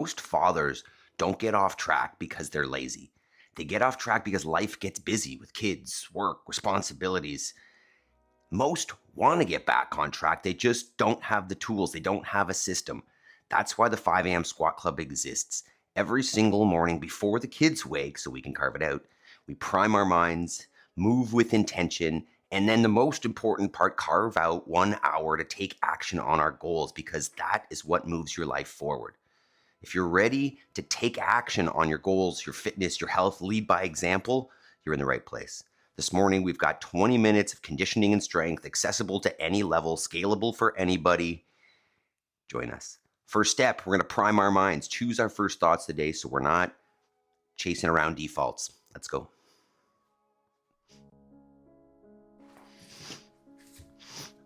Most fathers don't get off track because they're lazy. They get off track because life gets busy with kids, work, responsibilities. Most want to get back on track. They just don't have the tools. They don't have a system. That's why the 5 a.m. squat club exists. Every single morning before the kids wake, so we can carve it out, we prime our minds, move with intention, and then the most important part, carve out 1 hour to take action on our goals, because that is what moves your life forward. If you're ready to take action on your goals, your fitness, your health, lead by example, you're in the right place. This morning, we've got 20 minutes of conditioning and strength, accessible to any level, scalable for anybody. Join us. First step, we're going to prime our minds, choose our first thoughts today so we're not chasing around defaults. Let's go.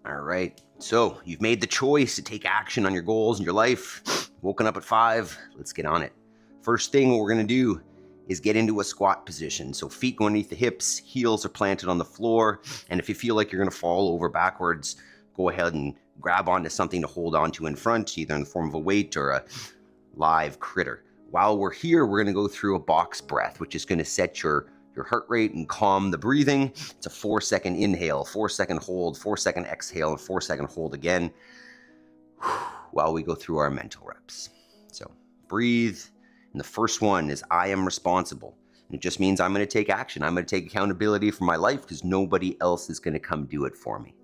All right, so you've made the choice to take action on your goals in your life. Woken up at 5, let's get on it. First thing what we're gonna do is get into a squat position. So feet go underneath the hips, heels are planted on the floor. And if you feel like you're gonna fall over backwards, go ahead and grab onto something to hold onto in front, either in the form of a weight or a live critter. While we're here, we're gonna go through a box breath, which is gonna set your heart rate and calm the breathing. It's a 4-second inhale, 4-second hold, 4-second exhale, and 4-second hold again while we go through our mental reps. So breathe. And the first one is I am responsible. And it just means I'm going to take action. I'm going to take accountability for my life because nobody else is going to come do it for me.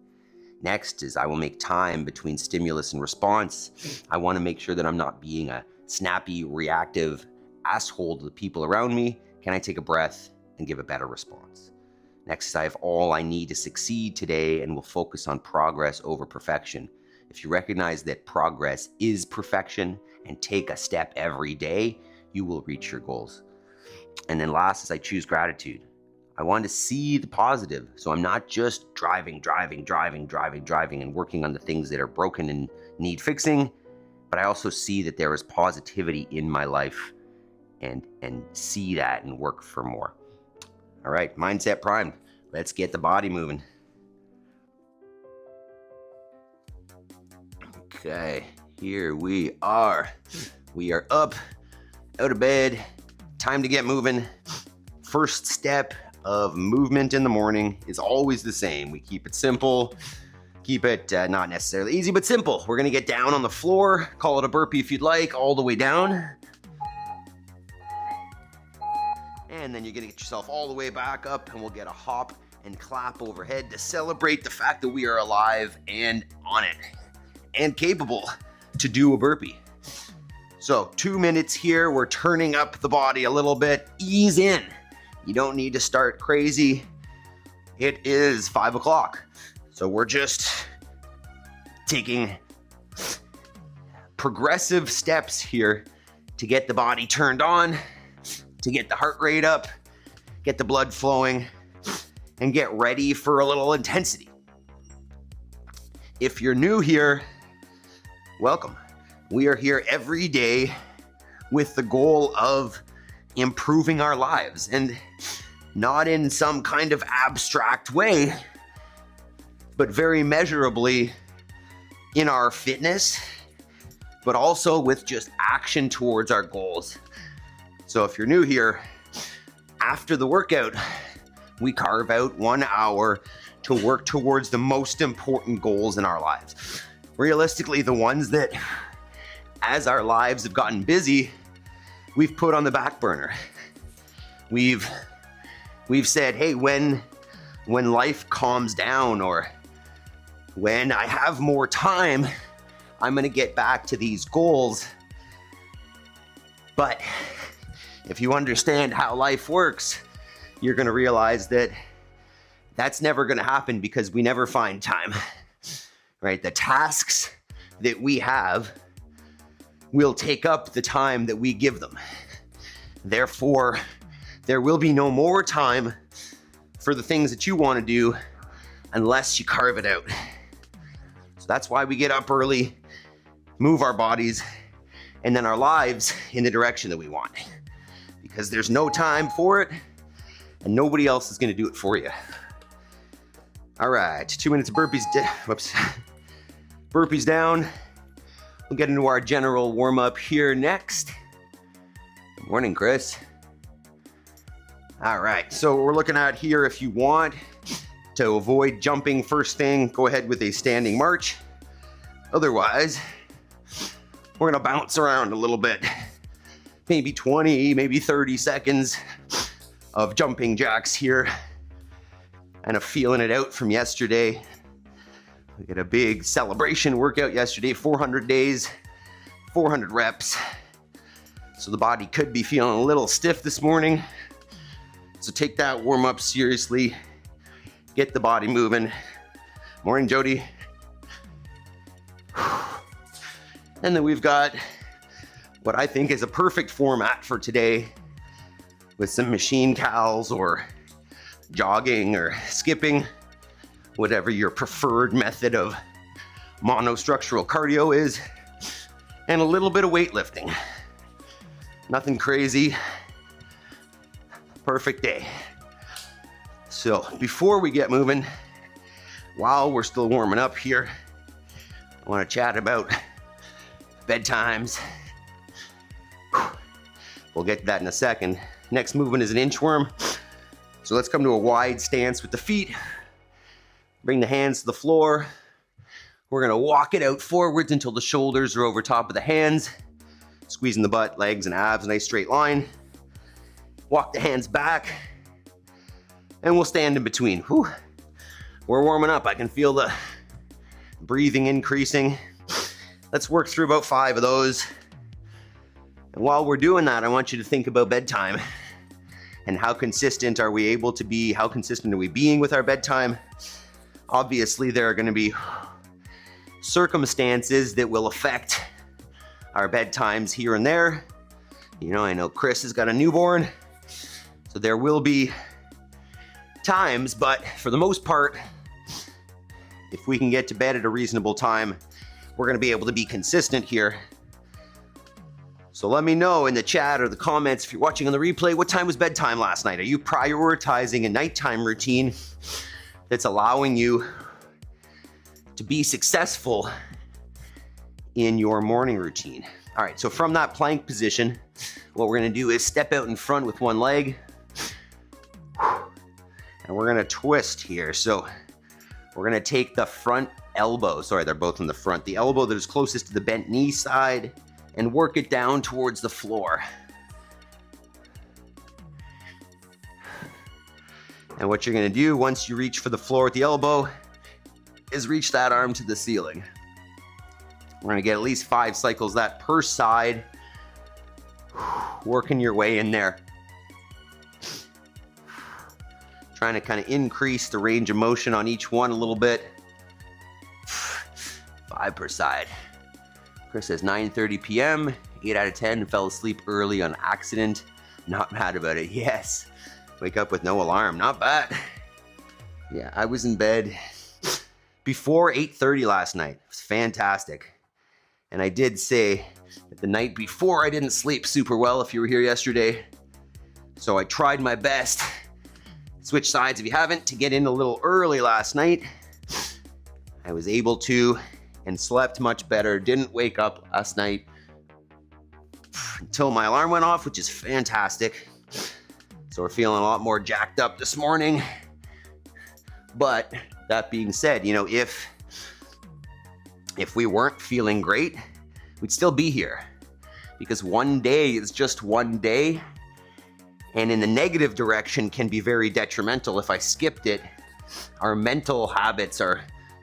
Next is I will make time between stimulus and response. I want to make sure that I'm not being a snappy, reactive asshole to the people around me. Can I take a breath and give a better response? Next, I have all I need to succeed today and will focus on progress over perfection. If you recognize that progress is perfection and take a step every day, you will reach your goals. And then last is I choose gratitude. I want to see the positive. So I'm not just driving and working on the things that are broken and need fixing, but I also see that there is positivity in my life and see that and work for more. All right, mindset primed. Let's get the body moving. Okay, here we are. We are up, out of bed, time to get moving. First step of movement in the morning is always the same. We keep it simple, keep it not necessarily easy, but simple. We're gonna get down on the floor, call it a burpee if you'd like, all the way down. And then you're gonna get yourself all the way back up and we'll get a hop and clap overhead to celebrate the fact that we are alive and on it and capable to do a burpee. So 2 minutes here, we're turning up the body a little bit, ease in. You don't need to start crazy. It is 5 o'clock. So we're just taking progressive steps here to get the body turned on, to get the heart rate up, get the blood flowing, and get ready for a little intensity. If you're new here, welcome. We are here every day with the goal of improving our lives, and not in some kind of abstract way, but very measurably in our fitness, but also with just action towards our goals. So if you're new here, after the workout, we carve out 1 hour to work towards the most important goals in our lives. Realistically, the ones that, as our lives have gotten busy, we've put on the back burner. We've said, hey, when life calms down or when I have more time, I'm gonna get back to these goals. But if you understand how life works, you're gonna realize that that's never gonna happen because we never find time, right? The tasks that we have will take up the time that we give them. Therefore, there will be no more time for the things that you wanna do unless you carve it out. So that's why we get up early, move our bodies, and then our lives in the direction that we want. Because there's no time for it, and nobody else is gonna do it for you. All right, 2 minutes of burpees, burpees down. We'll get into our general warm up here next. Morning, Chris. All right, so we're looking at here, if you want to avoid jumping first thing, go ahead with a standing march. Otherwise, we're gonna bounce around a little bit. Maybe 20, maybe 30 seconds of jumping jacks here. Kind of feeling it out from yesterday. We got a big celebration workout yesterday, 400 days, 400 reps. So the body could be feeling a little stiff this morning. So take that warm up seriously. Get the body moving. Morning, Jody. And then we've got what I think is a perfect format for today with some machine cals or jogging or skipping, whatever your preferred method of monostructural cardio is, and a little bit of weightlifting. Nothing crazy. Perfect day. So before we get moving, while we're still warming up here, I want to chat about bedtimes. We'll get to that in a second. Next movement is an inchworm. So let's come to a wide stance with the feet. Bring the hands to the floor. We're gonna walk it out forwards until the shoulders are over top of the hands. Squeezing the butt, legs, and abs, nice straight line. Walk the hands back. And we'll stand in between. Whew. We're warming up. I can feel the breathing increasing. Let's work through about 5 of those. And while we're doing that, I want you to think about bedtime and how consistent are we able to be? How consistent are we being with our bedtime? Obviously, there are going to be circumstances that will affect our bedtimes here and there. You know, I know Chris has got a newborn, so there will be times, but for the most part, if we can get to bed at a reasonable time, we're going to be able to be consistent here. So let me know in the chat or the comments if you're watching on the replay, what time was bedtime last night? Are you prioritizing a nighttime routine that's allowing you to be successful in your morning routine? All right, so from that plank position, what we're gonna do is step out in front with one leg, and we're gonna twist here. So we're gonna take the front elbow, sorry, they're both in the front, the elbow that is closest to the bent knee side, and work it down towards the floor. And what you're gonna do once you reach for the floor with the elbow is reach that arm to the ceiling. We're gonna get at least 5 cycles that per side, working your way in there. Trying to kind of increase the range of motion on each one a little bit. 5 per side. Chris says 9:30 p.m., 8 out of 10, fell asleep early on accident. Not mad about it, yes. Wake up with no alarm, not bad. Yeah, I was in bed before 8:30 last night. It was fantastic. And I did say that the night before I didn't sleep super well, if you were here yesterday. So I tried my best. Switch sides if you haven't, to get in a little early last night. I was able to, and slept much better. Didn't wake up last night until my alarm went off, which is fantastic. So we're feeling a lot more jacked up this morning. But that being said, you know, if we weren't feeling great, we'd still be here. Because one day is just one day. And in the negative direction can be very detrimental. If I skipped it, our mental habits are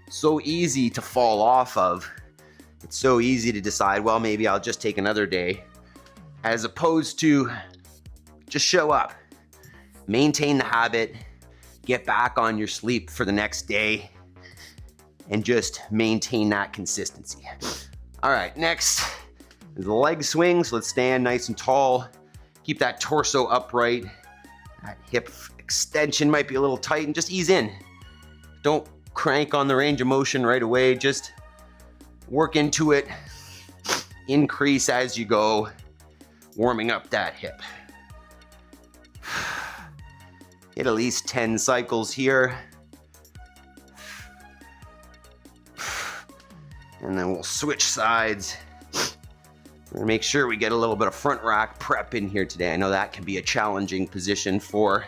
so easy to fall off of. It's so easy to decide, well, maybe I'll just take another day, as opposed to just show up, maintain the habit, get back on your sleep for the next day, and just maintain that consistency. All right, next is the leg swings. Let's stand nice and tall. Keep that torso upright. That hip extension might be a little tight, and just ease in. Don't crank on the range of motion right away. Just work into it. Increase as you go, warming up that hip. Get at least 10 cycles here. And then we'll switch sides. We're gonna make sure we get a little bit of front rack prep in here today. I know that can be a challenging position for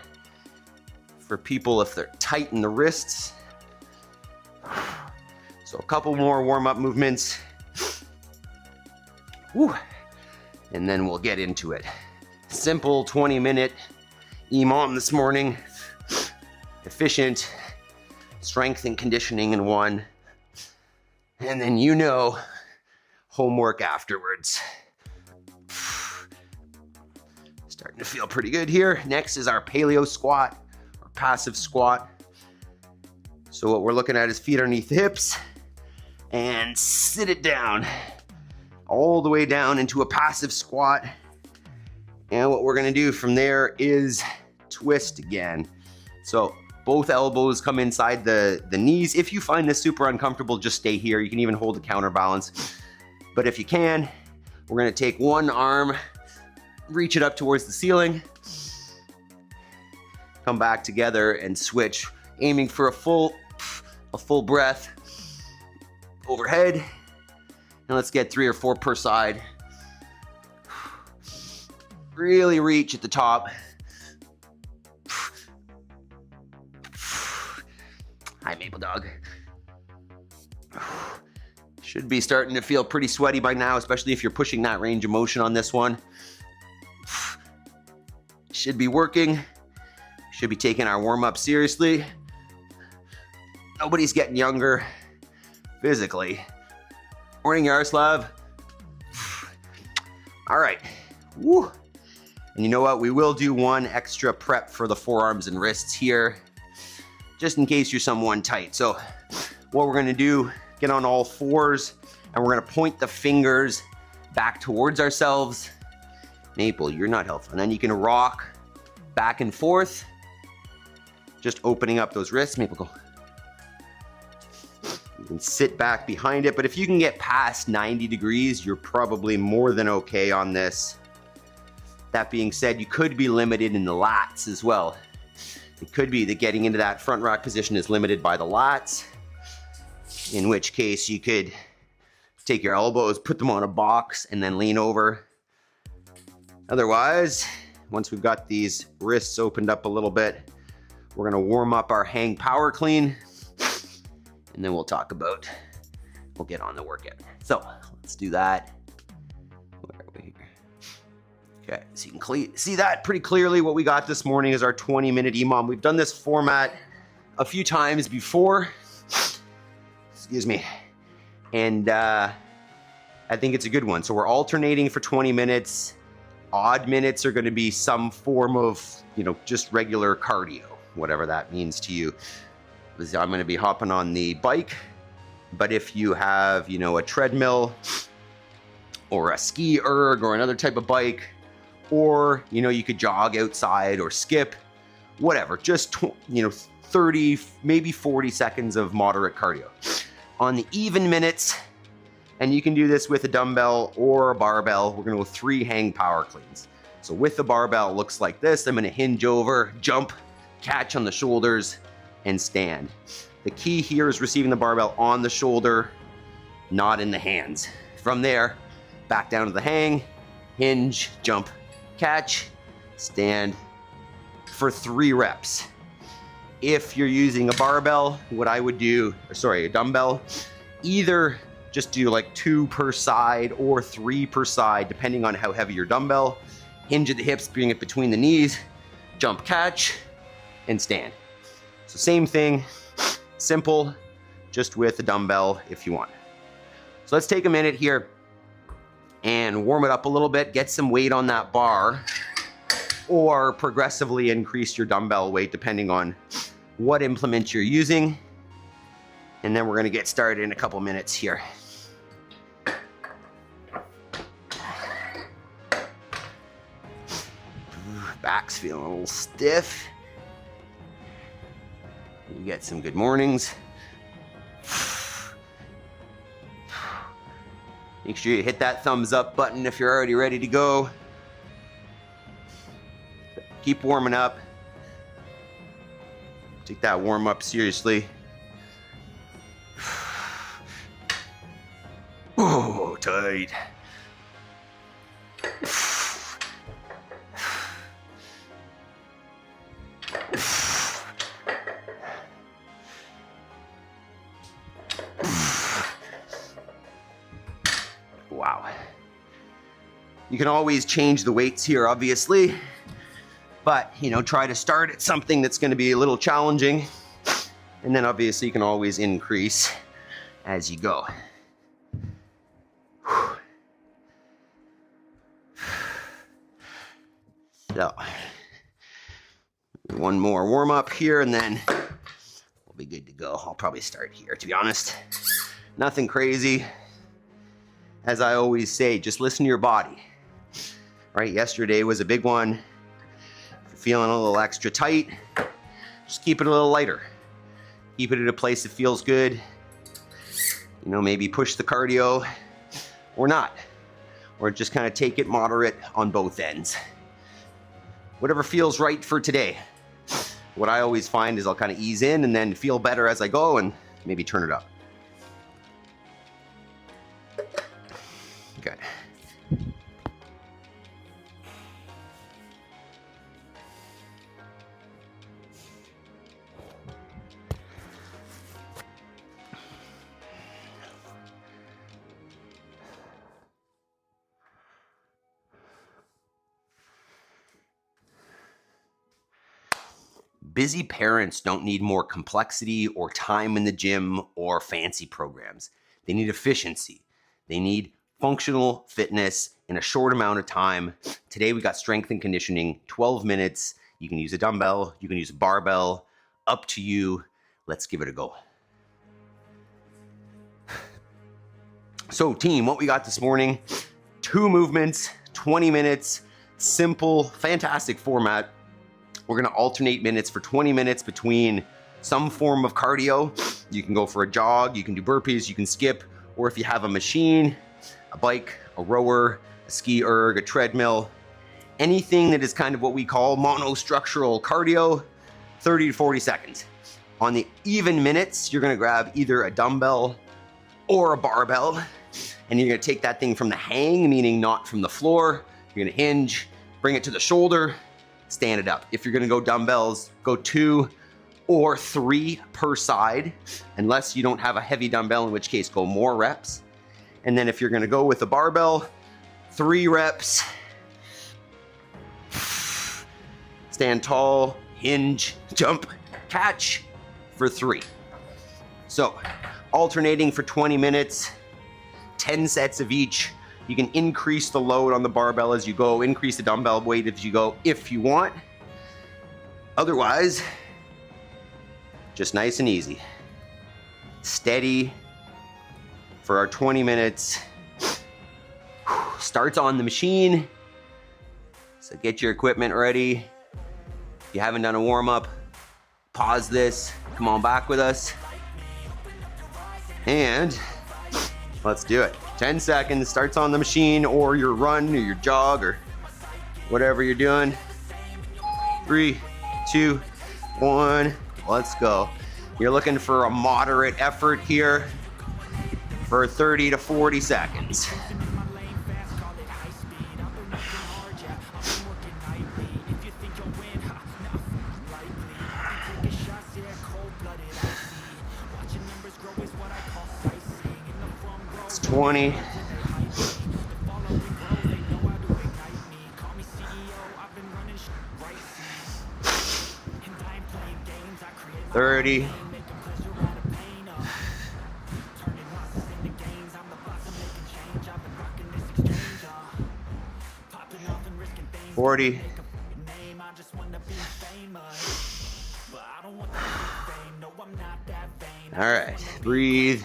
people if they're tight in the wrists. So a couple more warm-up movements. Woo. And then we'll get into it. Simple 20-minute EMOM this morning. Efficient, strength and conditioning in one. And then homework afterwards. Starting to feel pretty good here. Next is our paleo squat, or passive squat. So what we're looking at is feet underneath the hips and sit it down all the way down into a passive squat. And what we're gonna do from there is twist again. So both elbows come inside the knees. If you find this super uncomfortable, just stay here. You can even hold the counterbalance. But if you can, we're gonna take one arm, reach it up towards the ceiling, come back together and switch, aiming for a full breath overhead. And let's get 3 or 4 per side. Really reach at the top. Hi, Maple Dog. Should be starting to feel pretty sweaty by now, especially if you're pushing that range of motion on this one. Should be working. Should be taking our warm-up seriously. Nobody's getting younger physically. Morning, Yaroslav. All right. Woo. And you know what? We will do one extra prep for the forearms and wrists here, just in case you're someone tight. So what we're gonna do, get on all fours, and we're gonna point the fingers back towards ourselves. Maple, you're not helpful. And then you can rock back and forth, just opening up those wrists. Maple, go. You can sit back behind it, but if you can get past 90 degrees, you're probably more than okay on this. That being said, you could be limited in the lats as well. It could be that getting into that front rack position is limited by the lats, in which case you could take your elbows, put them on a box, and then lean over. Otherwise, once we've got these wrists opened up a little bit, we're gonna warm up our hang power clean, and then we'll get on the workout. So let's do that. Where are we here? Okay, so you can see that pretty clearly. What we got this morning is our 20-minute EMOM. We've done this format a few times before. Excuse me. And I think it's a good one. So we're alternating for 20 minutes. Odd minutes are gonna be some form of, just regular cardio, whatever that means to you. I'm gonna be hopping on the bike, but if you have, a treadmill or a ski erg or another type of bike, or, you could jog outside or skip, whatever, just, 30, maybe 40 seconds of moderate cardio. On the even minutes, and you can do this with a dumbbell or a barbell, we're gonna go 3 hang power cleans. So with the barbell, it looks like this. I'm gonna hinge over, jump, catch on the shoulders, and stand. The key here is receiving the barbell on the shoulder, not in the hands. From there, back down to the hang, hinge, jump, catch, stand for 3 reps. If you're using a barbell, what I would do, a dumbbell, either just do like 2 per side or 3 per side, depending on how heavy your dumbbell. Hinge at the hips, bring it between the knees, jump, catch, and stand. So same thing, simple, just with a dumbbell if you want. So let's take a minute here and warm it up a little bit, get some weight on that bar, or progressively increase your dumbbell weight depending on what implement you're using. And then we're gonna get started in a couple minutes here. Back's feeling a little stiff. You get some good mornings. Make sure you hit that thumbs up button if you're already ready to go. Keep warming up. Take that warm up seriously. Oh, tight. Wow. You can always change the weights here, obviously, but try to start at something that's going to be a little challenging, and then obviously you can always increase as you go. So, one more warm up here, and then we'll be good to go. I'll probably start here, to be honest. Nothing crazy. As I always say, just listen to your body. Right? Yesterday was a big one. If you're feeling a little extra tight, just keep it a little lighter. Keep it at a place that feels good. Maybe push the cardio or not. Or just kind of take it moderate on both ends. Whatever feels right for today. What I always find is I'll kind of ease in and then feel better as I go and maybe turn it up. Good. Busy parents don't need more complexity or time in the gym or fancy programs. They need efficiency. They need functional fitness in a short amount of time. Today we got strength and conditioning, 12 minutes. You can use a dumbbell, you can use a barbell, up to you. Let's give it a go. So team, what we got this morning, 2 movements, 20 minutes, simple, fantastic format. We're gonna alternate minutes for 20 minutes between some form of cardio. You can go for a jog, you can do burpees, you can skip, or if you have a machine, a bike, a rower, a ski erg, a treadmill, anything that is kind of what we call monostructural cardio, 30 to 40 seconds. On the even minutes, you're gonna grab either a dumbbell or a barbell, and you're gonna take that thing from the hang, meaning not from the floor. You're gonna hinge, bring it to the shoulder, stand it up. If you're gonna go dumbbells, go 2 or 3 per side, unless you don't have a heavy dumbbell, in which case go more reps. And then if you're gonna go with a barbell, 3 reps, stand tall, hinge, jump, catch for 3. So alternating for 20 minutes, 10 sets of each. You can increase the load on the barbell as you go, increase the dumbbell weight as you go if you want. Otherwise, just nice and easy. Steady for our 20 minutes. Starts on the machine. So get your equipment ready. If you haven't done a warm up, pause this, come on back with us. And let's do it. 10 seconds, starts on the machine or your run or your jog or whatever you're doing. 3, 2, 1, let's go. You're looking for a moderate effort here for 30 to 40 seconds. It's 20. $30. $40. All right, breathe.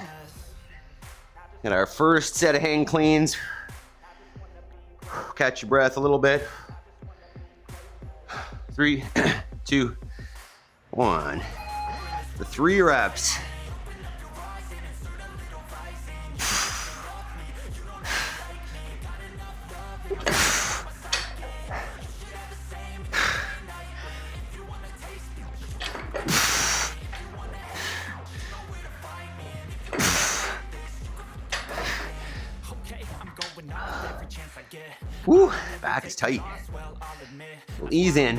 Got our first set of hang cleans. Catch your breath a little bit. 3, 2, 1. The 3 reps. Woo. tight. We'll ease in.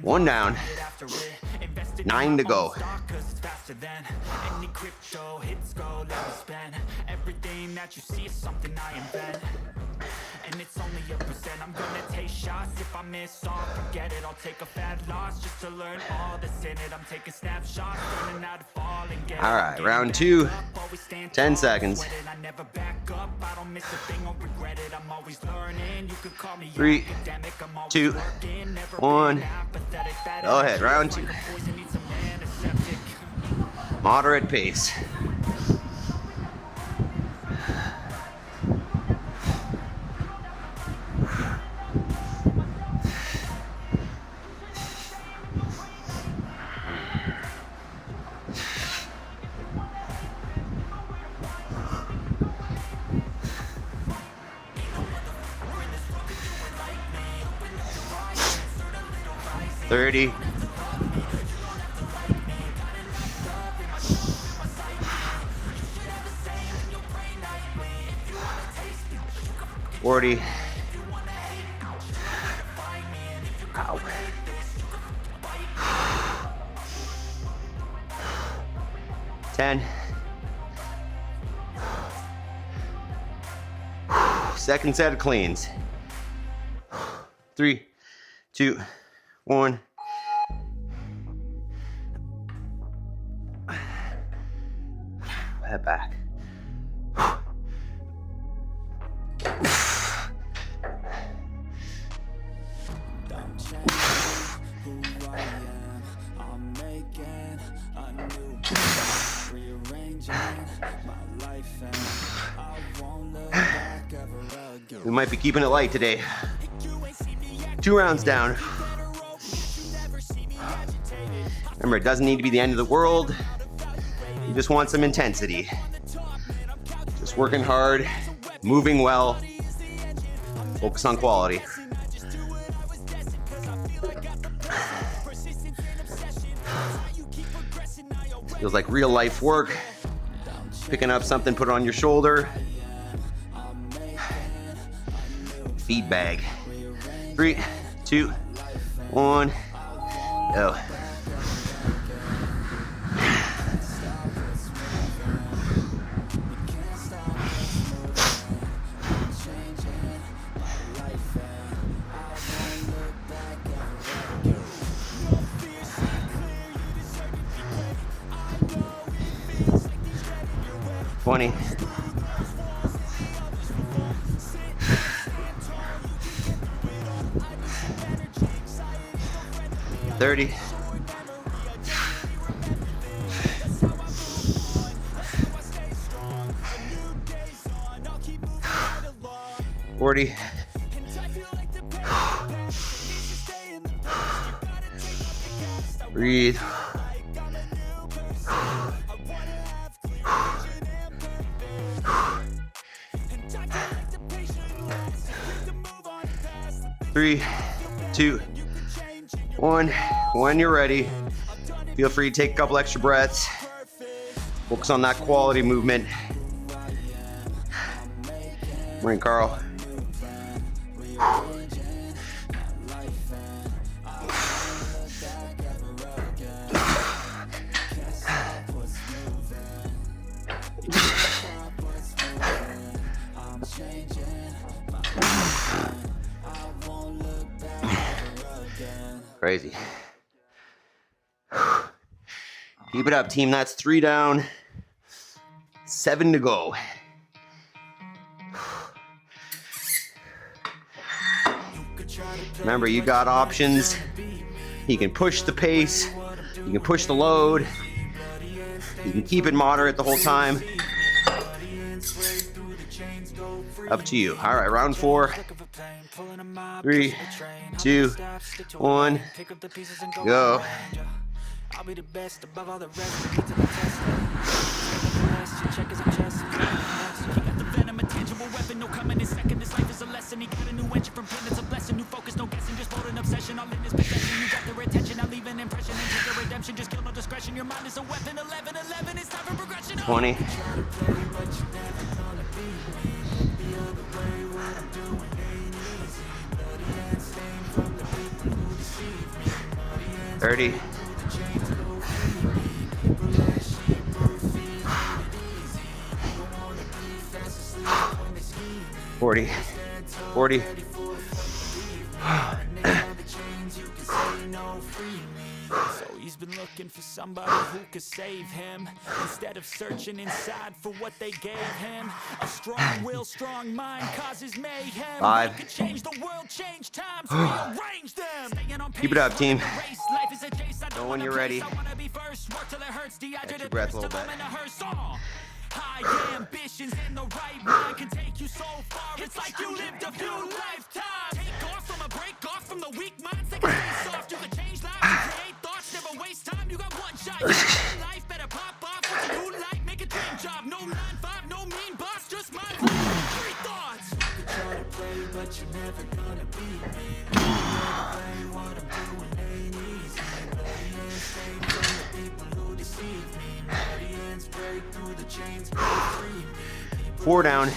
1 down. 9 to go. And it's only a percent. I'm gonna take shots. If I miss all, forget it. I'll take a fat loss just to learn all that's in it. I'm taking snapshots, learning how to fall and get. All right, round 2. 10 seconds. 3, 2, 1. Go ahead, round 2. Moderate pace. $30. 40. Ow. 10. Second set of cleans. 3, 2, 1. Head back. We might be keeping it light today. 2 rounds down. Remember, it doesn't need to be the end of the world. You just want some intensity. Just working hard, moving well. Focus on quality. Feels like real life work. Picking up something, put it on your shoulder. Feed bag. 3, 2, 1, go. $20. 30. 40. 40. Breathe. 3, 2, 1. When you're ready, feel free to take a couple extra breaths. Focus on that quality movement. Morning, Carl. Crazy. Keep it up, team. That's 3 down, 7 to go. Remember, you got options. You can push the pace. You can push the load. You can keep it moderate the whole time. Up to you. All right, round 4. 3, 2, 1, go. I'll be the best above all the rest. You got the venom, a tangible weapon, no coming in second. This life is a lesson. He got a new engine from planets, a blessing. New focus, no guessing, just hold an obsession. All in this possession, you got their attention. I'll leave an impression and take the redemption. Just kill no discretion. Your mind is a weapon. 11, 11, it's time for progression. 20. 30. 40. 40. So he's been looking for somebody who could save him, instead of searching inside for what they gave him. A strong will, strong mind causes mayhem. 5. He could change the world, change times, rearrange them. Keep it up, team. Know when you're ready. Catch your breath a little bit. High ambitions in the right mind can take you so far. It's like you lived a few lifetimes. Take off from a break off from the weak minds. They can stay soft. You can change lives. You create thoughts. Never waste time. You got one shot. You got life. Better pop off what you do like. Make a dream job. No 9-5. No mean boss. Just my life. Three thoughts. You can try to play, but you're never gonna beat me. Play what I'm doing ain't easy. Stay from the people who deceive me. Break through the chains, 4 down,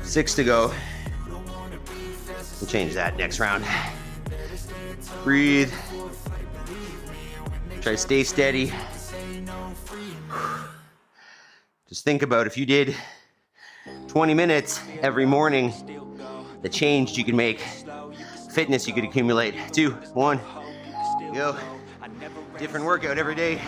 6 to go. We'll change that next round. Breathe. Try to stay steady. Just think about if you did 20 minutes every morning, the change you can make, fitness you could accumulate. 2, 1, go. Different workout every day.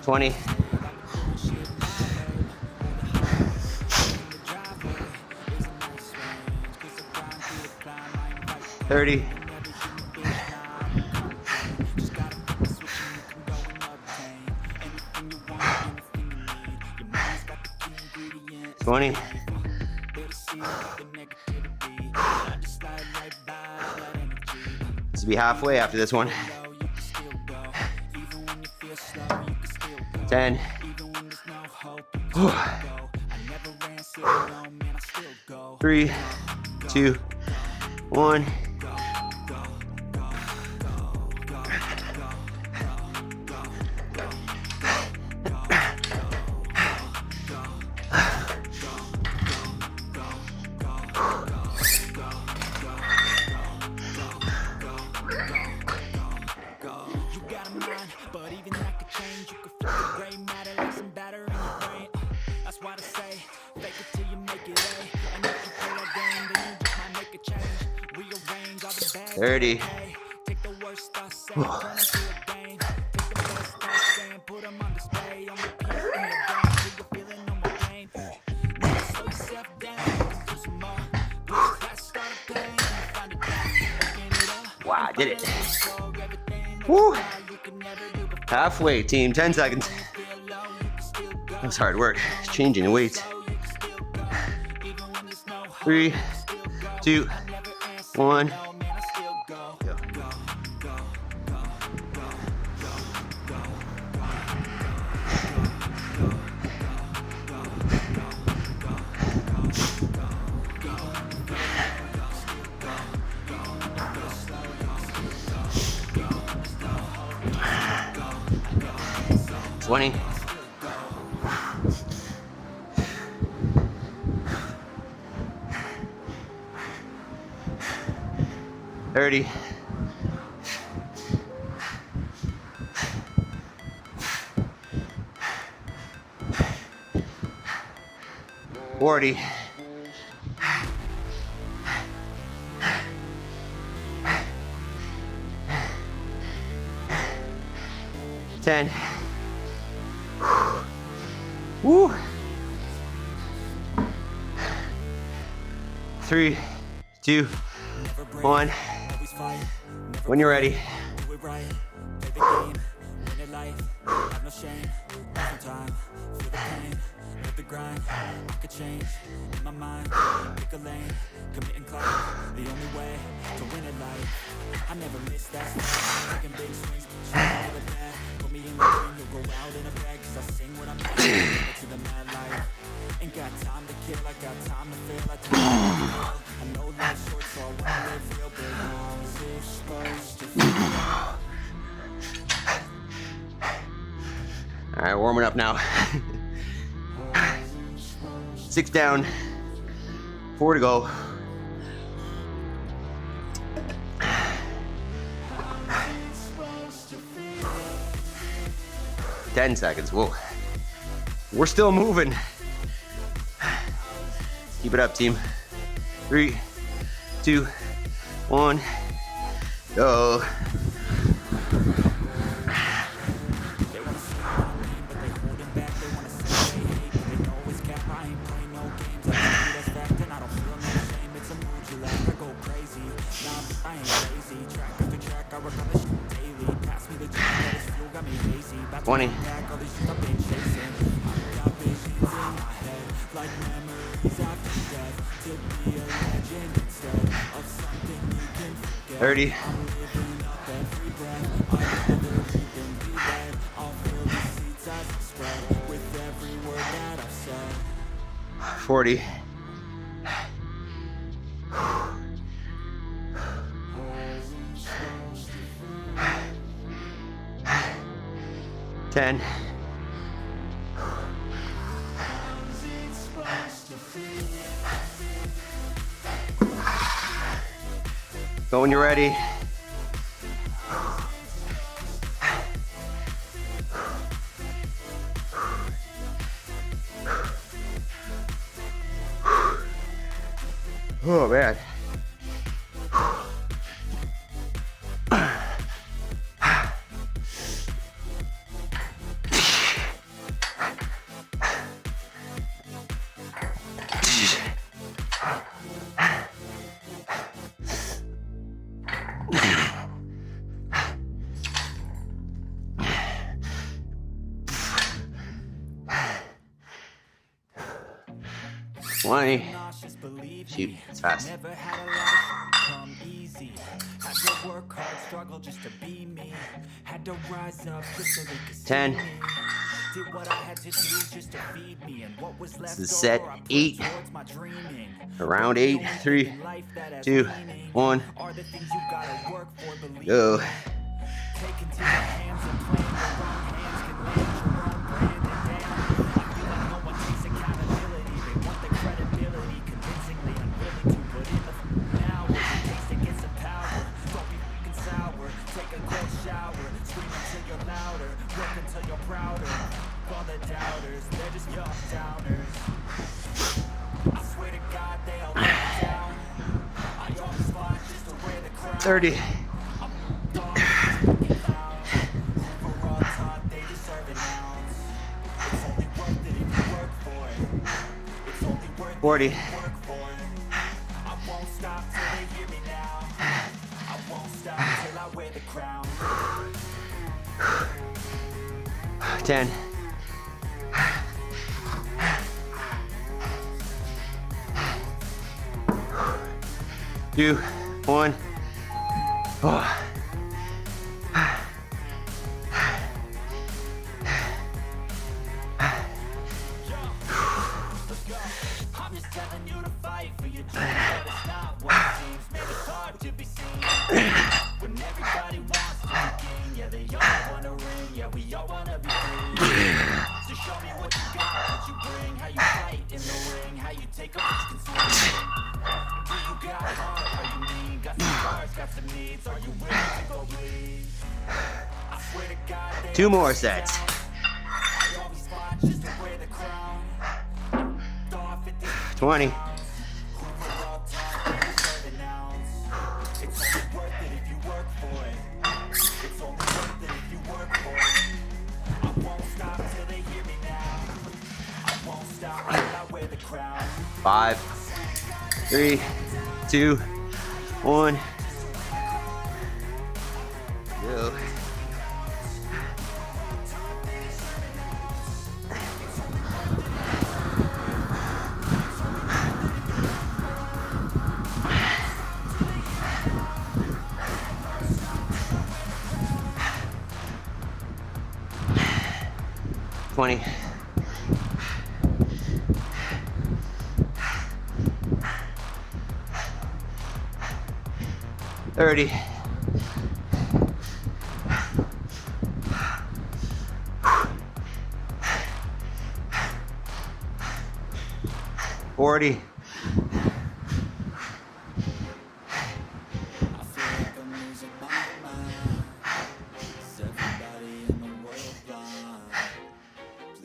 $20. 30. 20. This will be halfway after this one. 10. 3, 2, 1. What I say, fake it till you make it A. And if you play that game, then you just might make a change. Rearrange all the bad 30. Take the worst thoughts, say, turn into a game. Take the best thoughts, say, and put them on display. On repeat in your brain, till you're feeling no more pain. Never slow yourself down, do some more. Push past, start a pain, and you find it down. Wow, I did it. Woo! Halfway, team. 10 seconds. That's hard work. Changing the weights. 3, 2, 1. Go. 20. 30. 40. 10. Woo. 3, 2, 1. When you're ready. The grind, I could change my mind, pick a lane, commit and climb. The only way to win at life. I never miss that. Taking big swings, trying to bad. Put me in the ring, you'll go out in a bag. Cause I sing what I'm doing to the mad life. Ain't got time to care, I got time to feel, I take I know life's short, so I wanna live real big. How's it supposed to feel? All right, warming up now. 6 down, 4 to go. 10 seconds. Whoa. We're still moving. Keep it up, team. 3, 2, 1, go. Twenty. $30. 40. 10. Go when you're ready. Oh man. Shoot, it's fast. 10. This is set 8. Around 8. 3, 2, 1. Go. $30. $40. 10. 2, 1. Oh. Two more sets. 20. 5, 3, 2, 1. Go. 30. 40.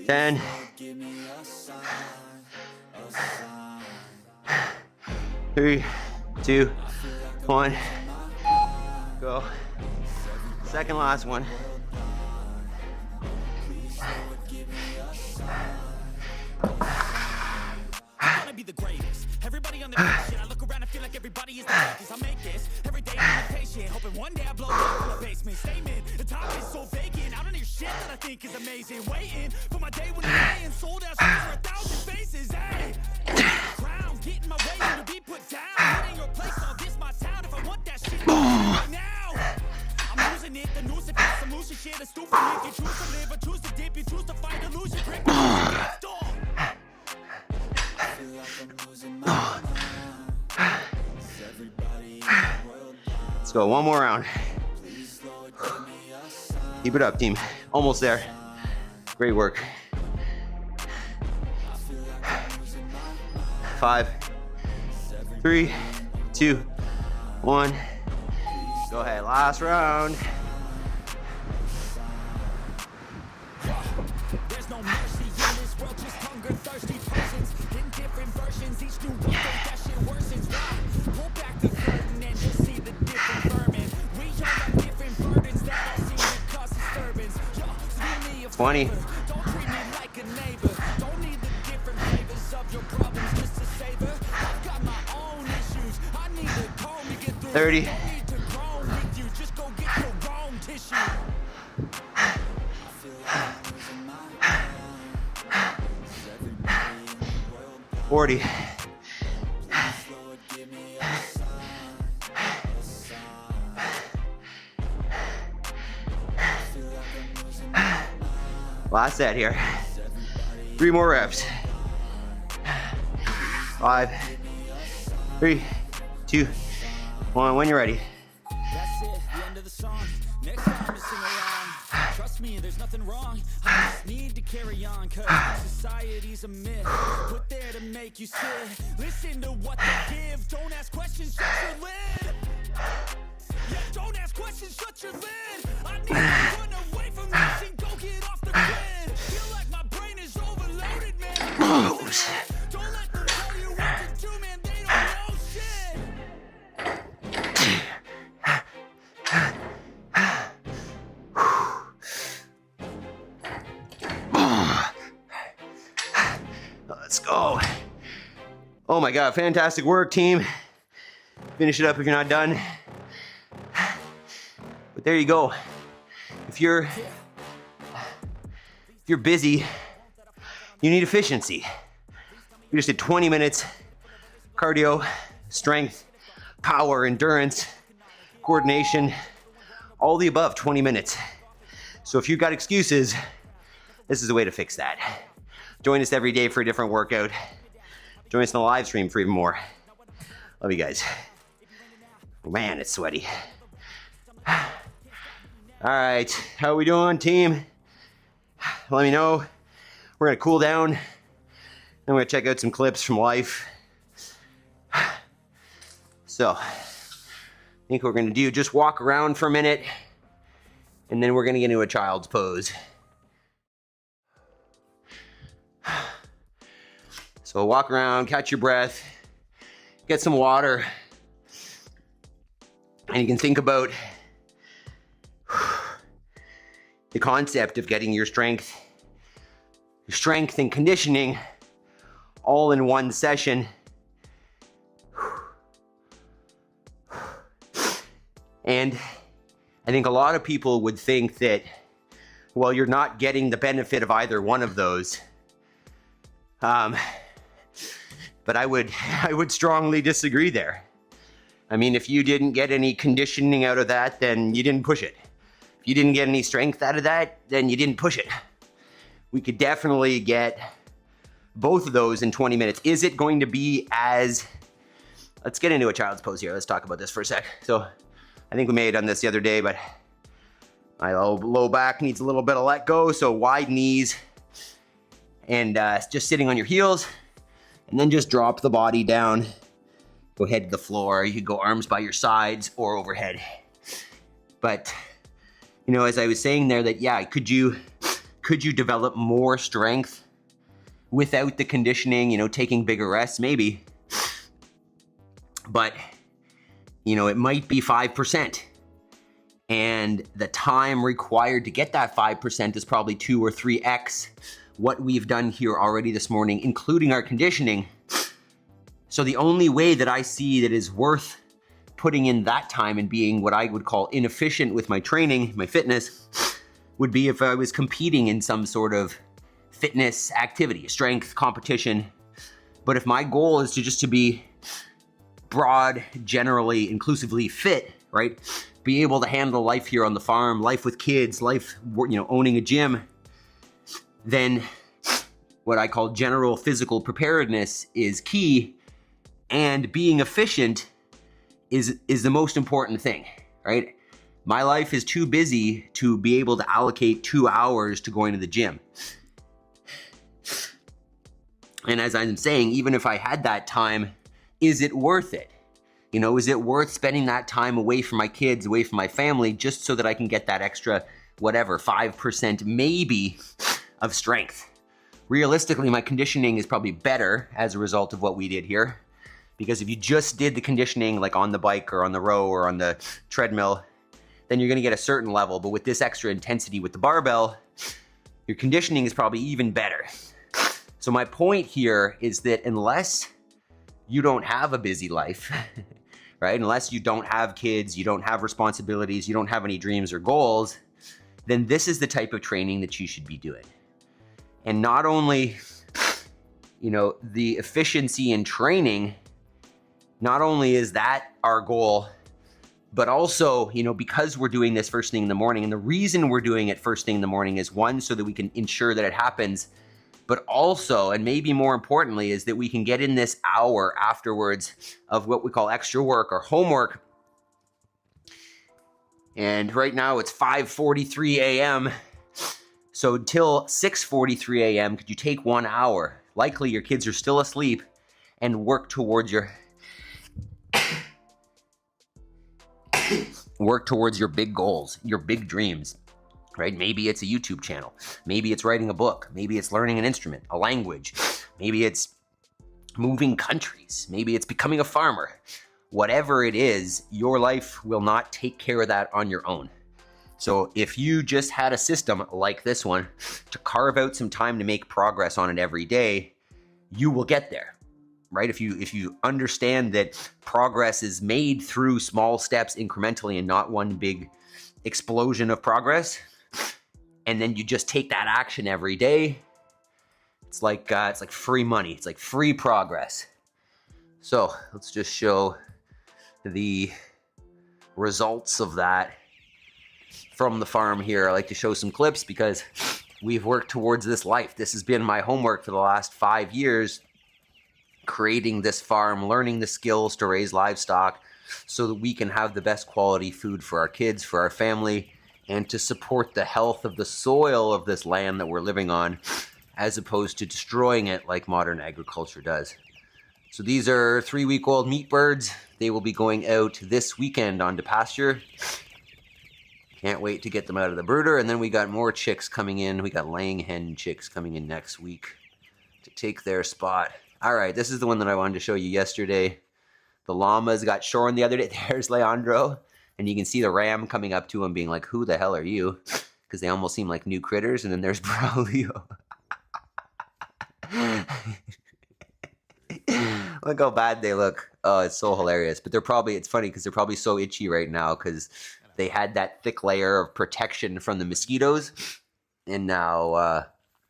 Ten. 3, 2, 1. Go. Second last one. Be the greatest. Everybody on the shit. I look around and feel like everybody is the greatest. I make this every day I'm patient, hoping one day I blow up in the basement. Statement, the top is so vacant. I don't hear shit that I think is amazing. Waiting for my day when I'm laying sold out for 1,000 faces. Hey, crown, get in my way to be put down. It ain't your place, I'll diss my town if I want that shit right now. I'm losing it, the noose if it's some loose shit. A stupid if you choose to live or choose to dip, you choose to fight illusion. Grip Let's go, one more round. Keep it up, team. Almost there. Great work. 5, 3, 2, 1. Go ahead, last round. There's no mercy in this world, just hunger, thirsty persons in different versions. Each new update, that shit worsens. Why? Pull back the curtain and you'll see the different vermin. We all have different burdens that all seem to cause disturbance. Yo, do me a 20. favor. Don't treat me like a neighbor. Don't need the different flavors of your problems just to savor. I've got my own issues. I need a comb to get through. 30. Don't need to groan with you. Just go get your own tissue. 40. Last set here. 3 more reps. 5, 3, 2, 1. When you're ready. That's it, the end of the song. Next time to sing along. Trust me, there's nothing wrong. I just need to carry on, cause society's a myth put there to make you sit. Listen to what they give. Don't ask questions, shut your lid. Yeah, don't ask questions, shut your lid. I need to run away from this and go get off the grid. Feel like my brain is overloaded, man. Don't let them tell you what to do, man. They don't know shit. Let's go. Oh my God, fantastic work, team. Finish it up if you're not done. But there you go. If you're busy, you need efficiency. We just did 20 minutes cardio, strength, power, endurance, coordination, all the above, 20 minutes. So if you've got excuses, this is the way to fix that. Join us every day for a different workout. Join us in the live stream for even more. Love you guys. Man, it's sweaty. All right, how we doing, team? Let me know. We're gonna cool down. Then we're gonna check out some clips from life. So, I think what we're gonna do, just walk around for a minute, and then we're gonna get into a child's pose. So walk around, catch your breath, get some water, and you can think about the concept of getting your strength and conditioning all in one session. And I think a lot of people would think that, well, you're not getting the benefit of either one of those. But I would strongly disagree there. I mean, if you didn't get any conditioning out of that, then you didn't push it. If you didn't get any strength out of that, then you didn't push it. We could definitely get both of those in 20 minutes. Is it going to be as... Let's get into a child's pose here. Let's talk about this for a sec. So I think we may have done this the other day, but my low back needs a little bit of let go. So wide knees and just sitting on your heels, and then just drop the body down. Go head to the floor. You could go arms by your sides or overhead. But, you know, as I was saying there, that yeah, could you develop more strength without the conditioning, you know, taking bigger rests? Maybe. But, you know, it might be 5%. And the time required to get that 5% is probably 2 or 3x what we've done here already this morning, including our conditioning. So the only way that I see that is worth putting in that time and being what I would call inefficient with my training, my fitness, would be if I was competing in some sort of fitness activity, strength competition. But if my goal is to be broad, generally, inclusively fit, right? Be able to handle life here on the farm, life with kids, life, you know, owning a gym, then what I call general physical preparedness is key, and being efficient is the most important thing, right? My life is too busy to be able to allocate 2 hours to going to the gym. And as I'm saying, even if I had that time, is it worth it? You know, is it worth spending that time away from my kids, away from my family, just so that I can get that extra, whatever, 5% maybe of strength? Realistically, my conditioning is probably better as a result of what we did here. Because if you just did the conditioning like on the bike or on the row or on the treadmill, then you're gonna get a certain level. But with this extra intensity with the barbell, your conditioning is probably even better. So my point here is that unless you don't have a busy life, right? Unless you don't have kids, you don't have responsibilities, you don't have any dreams or goals, then this is the type of training that you should be doing. And not only, you know, the efficiency in training, not only is that our goal, but also, you know, because we're doing this first thing in the morning, and the reason we're doing it first thing in the morning is one, so that we can ensure that it happens, but also, and maybe more importantly, is that we can get in this hour afterwards of what we call extra work or homework. And right now it's 5:43 a.m. So until 6:43 a.m., could you take 1 hour? Likely your kids are still asleep, and work towards your big goals, your big dreams, right? Maybe it's a YouTube channel. Maybe it's writing a book. Maybe it's learning an instrument, a language. Maybe it's moving countries. Maybe it's becoming a farmer. Whatever it is, your life will not take care of that on your own. So if you just had a system like this one to carve out some time to make progress on it every day, you will get there, right? If you understand that progress is made through small steps incrementally and not one big explosion of progress, and then you just take that action every day, it's like free money. It's like free progress. So let's just show the results of that from the farm here. I like to show some clips because we've worked towards this life. This has been my homework for the last 5 years, creating this farm, learning the skills to raise livestock so that we can have the best quality food for our kids, for our family, and to support the health of the soil of this land that we're living on, as opposed to destroying it like modern agriculture does. So these are 3-week-old meat birds. They will be going out this weekend onto pasture. Can't wait to get them out of the brooder. And then we got more chicks coming in. We got laying hen chicks coming in next week to take their spot. All right, this is the one that I wanted to show you yesterday. The llamas got shorn the other day. There's Leandro. And you can see the ram coming up to him being like, who the hell are you? Because they almost seem like new critters. And then there's Braulio. Look how bad they look. Oh, it's so hilarious. But it's funny because they're probably so itchy right now because they had that thick layer of protection from the mosquitoes, and now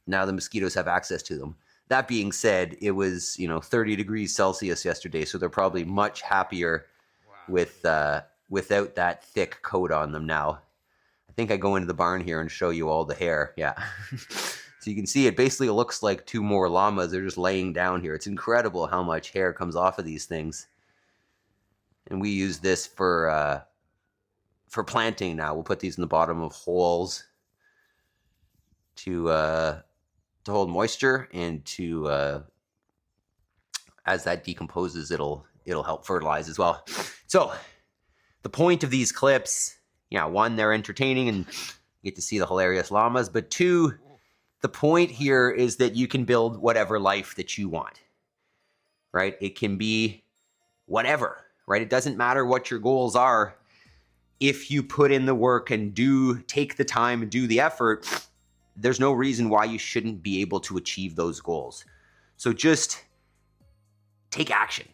the mosquitoes have access to them. That being said, it was 30 degrees Celsius yesterday, so they're probably much happier with without that thick coat on them now. I think I go into the barn here and show you all the hair. Yeah. So you can see it basically looks like 2 more llamas. They're just laying down here. It's incredible how much hair comes off of these things. And we use this for for planting now. We'll put these in the bottom of holes to hold moisture, and to as that decomposes, it'll help fertilize as well. So the point of these clips, yeah, one, they're entertaining and you get to see the hilarious llamas, but two, the point here is that you can build whatever life that you want, right? It can be whatever, right? It doesn't matter what your goals are. If you put in the work and take the time and do the effort, there's no reason why you shouldn't be able to achieve those goals. So just take action,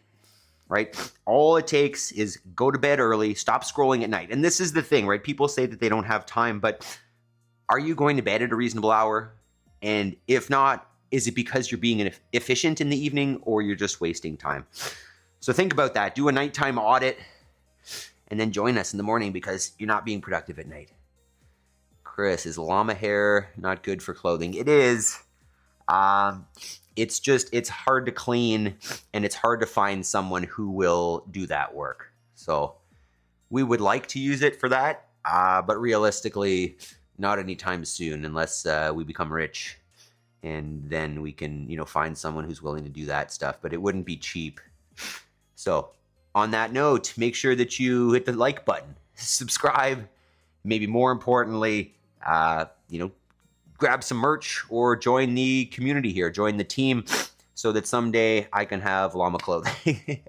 right? All it takes is go to bed early, stop scrolling at night. And this is the thing, right? People say that they don't have time, but are you going to bed at a reasonable hour? And if not, is it because you're being efficient in the evening, or you're just wasting time? So think about that. Do a nighttime audit, and then join us in the morning because you're not being productive at night. Chris, is llama hair not good for clothing? It is. It's hard to clean, and it's hard to find someone who will do that work. So we would like to use it for that, but realistically, not anytime soon, unless we become rich, and then we can, find someone who's willing to do that stuff. But it wouldn't be cheap. So on that note, make sure that you hit the like button, subscribe, maybe more importantly, grab some merch or join the community here, join the team, so that someday I can have llama clothing.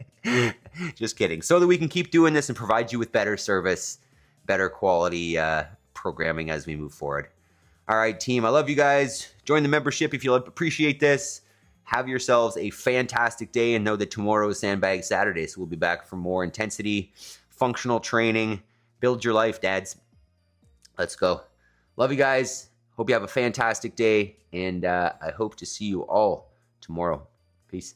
Just kidding. So that we can keep doing this and provide you with better service, better quality programming as we move forward. All right, team, I love you guys. Join the membership if you appreciate this. Have yourselves a fantastic day, and know that tomorrow is Sandbag Saturday, so we'll be back for more intensity, functional training. Build your life, dads. Let's go. Love you guys. Hope you have a fantastic day, and I hope to see you all tomorrow. Peace.